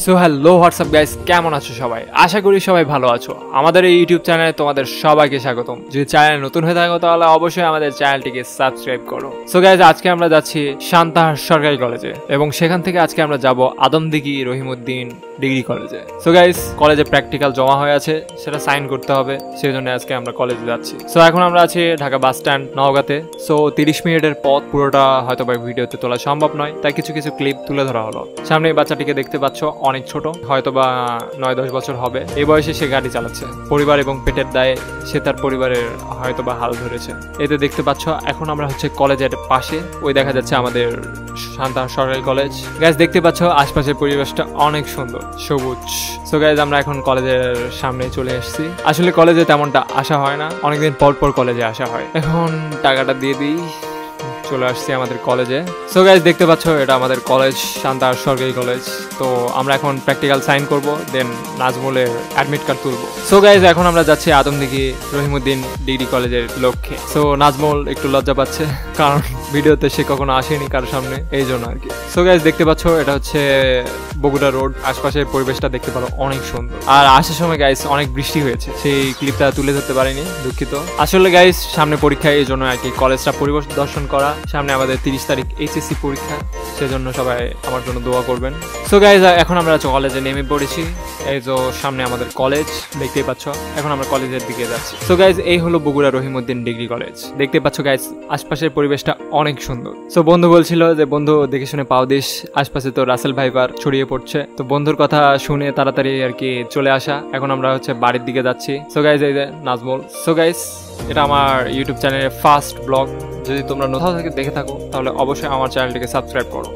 So hello WhatsApp guys, কেমন আছো সবাই? আশা করি সবাই ভালো আছো। আমাদের এই ইউটিউব চ্যানেলে তোমাদের সবাইকে স্বাগতম। যদি চ্যানেল নতুন হয়ে থাকো তাহলে অবশ্যই আমাদের চ্যানেলটিকে সাবস্ক্রাইব করো। সো গাইস, আজকে আমরা যাচ্ছি সান্তাহার সরকারি কলেজে এবং সেখান থেকে আজকে আমরা যাব আদমদিঘি রহিমউদ্দিন ডিগ্রি কলেজে। সো গাইস, কলেজে প্র্যাকটিক্যাল জমা হয়ে আছে, সেটা সাইন করতে হবে, সেই জন্য আজকে আমরা কলেজে যাচ্ছি। সো এখন আমরা আছি ঢাকা বাস স্ট্যান্ড নওগাঁতে। সো 30 মিনিটের পথ, পুরোটা হয়তো বা ভিডিওতে তোলা সম্ভব নয়, তাই কিছু কিছু ক্লিপ তুলে ধরা হলো। সামনে এই বাচ্চাটিকে দেখতে পাচ্ছ, অনেক ছোট, হয়তো বা 9-10 বছর হবে। এই বয়সে সে গাড়ি চালাচ্ছে। পরিবার এবং পেটের দায়ে সে তার পরিবারের হয়তো বা হাল ধরেছে। এতে দেখতে পাচ্ছ এখন আমরা হচ্ছে কলেজের পাশে, ওই দেখা যাচ্ছে আমাদের সান্তাহার সরকারি কলেজ। গাইজ দেখতে পাচ্ছ আশপাশের পরিবেশটা অনেক সুন্দর, সবুজ। সো গাইজ আমরা এখন কলেজের সামনে চলে এসেছি। আসলে কলেজে তেমনটা আসা হয় না, অনেকদিন পর পর কলেজে আসা হয়। এখন টাকাটা দিয়ে দিই, চলে আসছি আমাদের কলেজে। সো গাইজ দেখতে পাচ্ছ এটা আমাদের কলেজ, সান্তাহার সরকারি কলেজ। তো আমরা এখন প্র্যাকটিক্যাল সাইন করব, দেন নাজমুলের অ্যাডমিট কার্ড তুলবো। সো গাইজ এখন আমরা যাচ্ছি আদমদিঘি রহিমউদ্দিন ডিগ্রি কলেজের লক্ষ্যে। সো নাজমুল একটু লজ্জা পাচ্ছে, কারণ ভিডিওতে সে কখনো আসেনি কারোর সামনে, এই জন্য আর কি। সো গাইজ দেখতে পাচ্ছ এটা হচ্ছে বগুড়া রোড। আশপাশের পরিবেশটা দেখতে পারো অনেক সুন্দর। আর আসার সময় গাইজ অনেক বৃষ্টি হয়েছে, সেই ক্লিপটা তুলে ধরতে পারিনি, দুঃখিত। আসলে গাইজ সামনে পরীক্ষা, এই জন্য আর কি কলেজটা পরিদর্শন করা। সামনে আমাদের 30 তারিখ এইচএসসি পরীক্ষা, সেজন্য সবাই আমার জন্য দোয়া করবেন। সো গাইজ এখন আমরা কলেজে নেমে পড়েছি। এই যে সামনে আমাদের কলেজ দেখতেই পাচ্ছ, এখন আমরা কলেজের দিকে যাচ্ছি। সো গাইজ এই হলো বগুড়া রহিমউদ্দিন ডিগ্রি কলেজ। দেখতে পাচ্ছ গাইজ আশপাশের পরিবেশটা অনেক সুন্দর। সো বন্ধু বলছিল যে বন্ধু দেখে শুনে পাও দিস, আশপাশে তো রাসেল ভাইপার ছড়িয়ে পড়ছে। তো বন্ধুর কথা শুনে তাড়াতাড়ি আর কি চলে আসা। এখন আমরা হচ্ছে বাড়ির দিকে যাচ্ছি। সো গাইজ এই যে নাজমুল। সো গাইজ এটা আমার ইউটিউব চ্যানেলের ফার্স্ট ব্লগ। যদি তোমরা কোথাও থেকে দেখে থাকো তাহলে অবশ্যই আমার চ্যানেলটিকে সাবস্ক্রাইব করো।